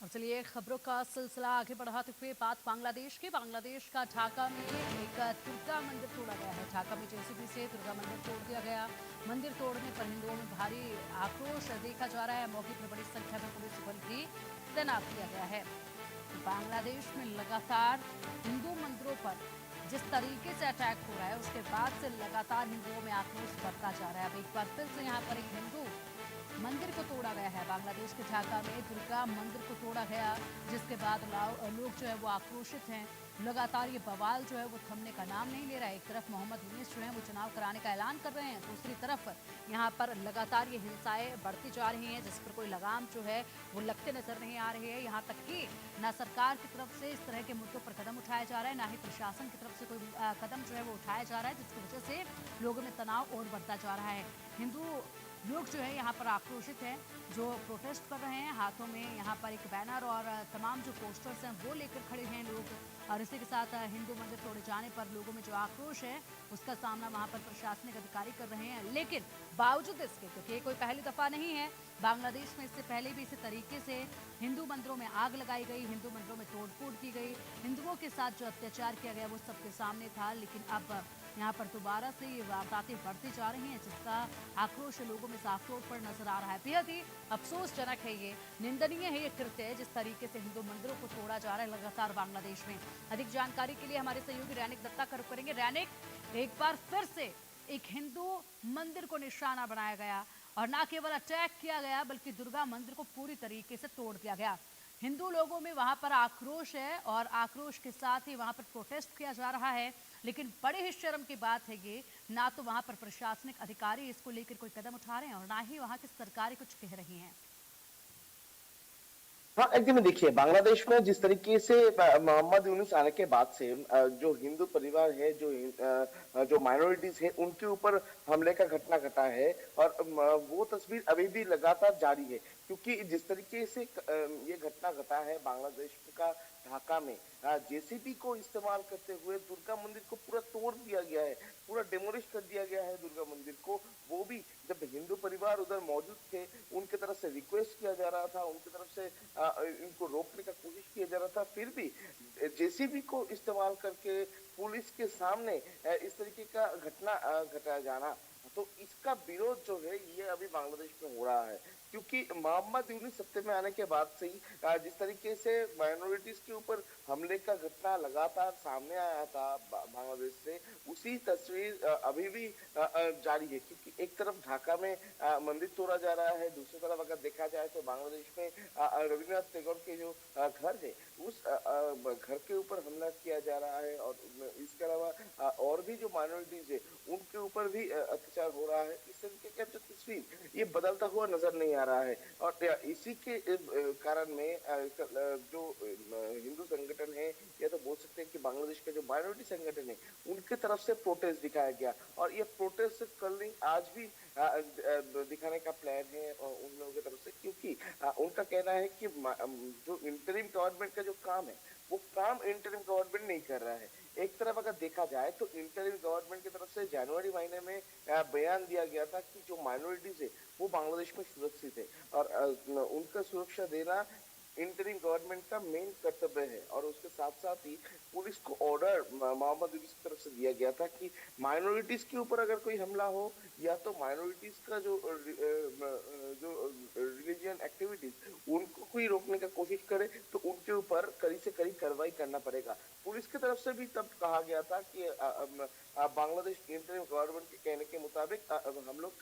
और चलिए खबरों का सिलसिला आगे बढ़ाते हुए बात बांग्लादेश का ढाका में एक दुर्गा मंदिर तोड़ा गया है। ढाका में जेसीबी से दुर्गा मंदिर तोड़ दिया गया। मंदिर तोड़ने पर हिंदुओं में भारी आक्रोश देखा जा रहा है। मौके पर बड़ी संख्या में पुलिस बल भी तैनात किया गया है। बांग्लादेश में लगातार हिंदू मंदिरों पर जिस तरीके से अटैक हो रहा है, उसके बाद से लगातार हिंदुओं में आक्रोश बढ़ता जा रहा है। अब एक बार फिर से यहाँ पर एक हिंदू मंदिर को तोड़ा गया है। बांग्लादेश के ढाका में दुर्गा मंदिर को तोड़ा गया, जिसके बाद लोग जो है वो आक्रोशित हैं। लगातार ये बवाल जो है वो थमने का नाम नहीं ले रहा है। एक तरफ मोहम्मद यूनिस जो है वो चुनाव कराने का ऐलान कर रहे हैं, दूसरी तरफ यहाँ पर लगातार ये हिंसाएं बढ़ती जा रही हैं, जिस पर कोई लगाम जो है वो लगते नजर नहीं आ रहे हैं। यहाँ तक कि ना सरकार की तरफ से इस तरह के मुद्दों पर कदम उठाया जा रहा है, ना ही प्रशासन की तरफ से कोई कदम जो है वो उठाया जा रहा है, जिसकी वजह से लोगों में तनाव और बढ़ता जा रहा है। हिंदू लोग जो है यहाँ पर आक्रोशित हैं, जो प्रोटेस्ट कर रहे हैं। हाथों में यहाँ पर एक बैनर और तमाम जो पोस्टर्स हैं वो लेकर खड़े हैं लोग। और इसी के साथ हिंदू मंदिर तोड़े जाने पर लोगों में जो आक्रोश है उसका सामना वहाँ पर प्रशासनिक अधिकारी कर रहे हैं। लेकिन बावजूद इसके, क्योंकि ये कोई पहली दफा नहीं है, बांग्लादेश में इससे पहले भी इसी तरीके से हिंदू मंदिरों में आग लगाई गई, हिंदू मंदिरों में तोड़फोड़ की गई, हिंदुओं के साथ जो अत्याचार किया गया वो सबके सामने था। लेकिन अब यहाँ पर दोबारा से ये वारदातें बढ़ती जा रही हैं, जिसका आक्रोश लोगों में साफ तौर पर नजर आ रहा है। बेहद ही अफसोसजनक है, ये निंदनीय है ये कृत्य, जिस तरीके से हिंदू मंदिरों को तोड़ा जा रहा है लगातार बांग्लादेश में। अधिक जानकारी के लिए हमारे सहयोगी रैनिक दत्ता का रुख करेंगे। रैनिक, एक बार फिर से एक हिंदू मंदिर को निशाना बनाया गया और न केवल अटैक किया गया बल्कि दुर्गा मंदिर को पूरी तरीके से तोड़ दिया गया। हिंदू लोगों में वहां पर आक्रोश है और आक्रोश के साथ ही वहां पर प्रोटेस्ट किया जा रहा है। लेकिन बड़े ही शर्म की बात है ये, ना तो वहां पर प्रशासनिक अधिकारी इसको लेकर कोई कदम उठा रहे हैं और ना ही वहां की सरकारें कुछ कह रही हैं। हाँ, एकदम देखिए बांग्लादेश में जिस तरीके से मोहम्मद यूनुस आने के बाद से जो हिंदू परिवार है, जो माइनॉरिटीज है, उनके ऊपर हमले का घटना घटा है। और वो तस्वीर अभी भी लगातार जारी है, क्योंकि जिस तरीके से ये घटना घटा है बांग्लादेश का ढाका में, जेसीबी को इस्तेमाल करते हुए दुर्गा मंदिर को पूरा तोड़ दिया गया है, पूरा डेमोलिश कर दिया गया है दुर्गा मंदिर को। वो भी जब हिंदू परिवार उधर मौजूद थे, उनके तरफ से रिक्वेस्ट किया जा रहा था, उनकी तरफ से इनको रोकने का कोशिश किया जा रहा था, फिर भी जेसीबी को इस्तेमाल करके पुलिस के सामने इस तरीके का घटना घटाया जाना, तो इसका विरोध जो है ये अभी बांग्लादेश में हो रहा है। क्योंकि मोहम्मद यूनुस सत्ता में आने के बाद से ही जिस तरीके से माइनॉरिटीज के ऊपर हमले का घटना लगातार सामने आया था बांग्लादेश से, उसी तस्वीर अभी भी जारी है। क्योंकि एक तरफ ढाका में मंदिर तोड़ा जा रहा है, दूसरी तरफ अगर देखा जाए तो बांग्लादेश में रविन्द्रनाथ टैगोर के जो घर है, उस घर के ऊपर हमला किया जा रहा है। और इसके अलावा और भी जो माइनॉरिटीज है उनके ऊपर भी अत्याचार हो रहा है। इस तरीके का जो तस्वीर ये बदलता हुआ नजर नहीं आ रहा है। और इसी के कारण में जो हिंदू संगठन है, या तो बोल सकते हैं कि बांग्लादेश के जो माइनॉरिटी संगठन है, उनके तरफ से प्रोटेस्ट दिखाया गया। और ये प्रोटेस्ट कल आज भी दिखाने का प्लान है उन लोगों की तरफ से। क्योंकि उनका कहना है कि जो इंटरिम गवर्नमेंट का जो काम है, वो काम इंटरिम गवर्नमेंट नहीं कर रहा है। एक तरफ अगर देखा जाए तो इंटरिम गवर्नमेंट की तरफ से जनवरी महीने में बयान दिया गया था कि जो माइनॉरिटीज है वो बांग्लादेश में सुरक्षित है, और उनका सुरक्षा देना इंटरिम गवर्नमेंट का मेन कर्तव्य है। और उसके साथ साथ ही पुलिस को ऑर्डर मोहम्मद यूनुस की तरफ से दिया गया था कि माइनॉरिटीज के ऊपर अगर कोई हमला हो, या तो माइनॉरिटीज का जो रिलीजियन एक्टिविटीज उनको कोई रोकने का कोशिश करे, तो उनके ऊपर कड़ी से कड़ी कार्रवाई करना पड़ेगा। पुलिस की तरफ से भी तब कहा गया था कि बांग्लादेश इंटरिम गवर्नमेंट के कहने के मुताबिक हम लोग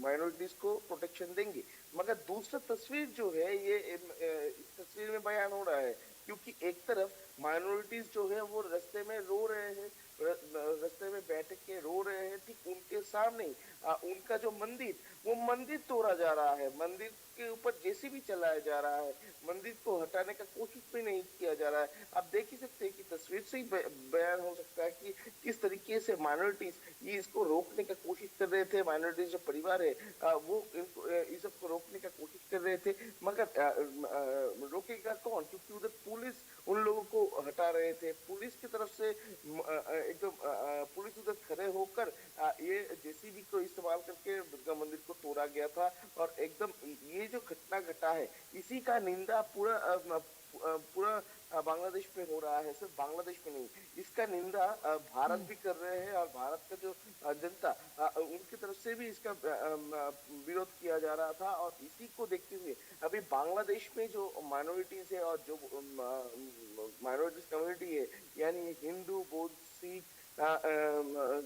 माइनॉरिटीज को प्रोटेक्शन देंगे। मगर दूसरा तस्वीर जो है ये इस तस्वीर में बयान हो रहा है। क्योंकि एक तरफ माइनॉरिटीज जो है वो रास्ते में रो रहे हैं, रास्ते में बैठ के रो रहे हैं, ठीक उनके सामने उनका जो मंदिर, वो मंदिर तोड़ा जा रहा है, मंदिर के ऊपर जेसीबी चलाया जा रहा है, मंदिर को हटाने का कोशिश भी नहीं किया जा रहा है। आप देख ही सकते हैं कि तस्वीर से ही बयान हो सकता है कि किस तरीके से माइनॉरिटीज ये इसको रोकने का कोशिश कर रहे थे। माइनॉरिटीज जो परिवार है वो इस सबको रोकने का कोशिश कर रहे थे, मगर रोकेगा कौन? क्योंकि उधर पुलिस उन लोगों को हटा रहे थे, पुलिस की तरफ से एकदम पुलिस उधर खड़े होकर ये जेसीबी को इस्तेमाल करके दुर्गा मंदिर को तोड़ा गया था और एकदम ये जो घटना घटा है, इसी का निंदा पूरा बांग्लादेश में हो रहा है। सिर्फ बांग्लादेश में नहीं, इसका निंदा भारत भी कर रहे हैं और भारत का जो जनता उनकी तरफ से भी इसका विरोध किया जा रहा था और इसी को देखते हुए अभी बांग्लादेश में जो माइनॉरिटीज है और जो माइनॉरिटीज कम्युनिटी है, यानी हिंदू, बौद्ध, सिख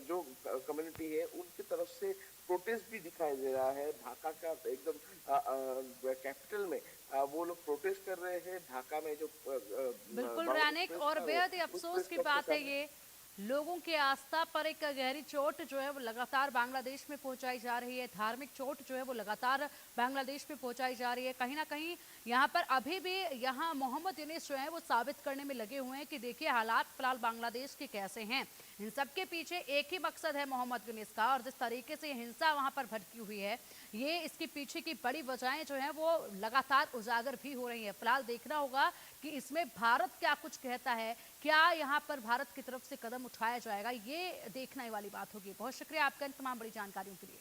जो कम्युनिटी है, उनकी तरफ से प्रोटेस्ट भी दिखाई दे रहा है। ढाका का एकदम कैपिटल में वो लोग प्रोटेस्ट कर रहे हैं। ढाका में जो बिल्कुल बांग्लादेश रैनिक, प्रेस और क्लब है, बेहद ही उस अफसोस प्रेस की क्लब के बात है सामने ये, लोगों की आस्था पर एक गहरी चोट जो है वो लगातार बांग्लादेश में पहुंचाई जा रही है। धार्मिक चोट जो है वो लगातार बांग्लादेश में पहुंचाई जा रही है। कहीं ना कहीं यहाँ पर अभी भी यहाँ मोहम्मद यूनिस जो है वो साबित करने में लगे हुए हैं कि देखिए हालात फिलहाल बांग्लादेश के कैसे हैं। इन सबके पीछे एक ही मकसद है मोहम्मद यूनिस का, और जिस तरीके से हिंसा वहां पर भड़की हुई है, ये इसके पीछे की बड़ी वजहें जो हैं वो लगातार उजागर भी हो रही हैं। फिलहाल देखना होगा कि इसमें भारत क्या कुछ कहता है, क्या यहाँ पर भारत की तरफ से कदम उठाया जाएगा, ये देखने वाली बात होगी। बहुत शुक्रिया आपका इन तमाम बड़ी जानकारियों के लिए।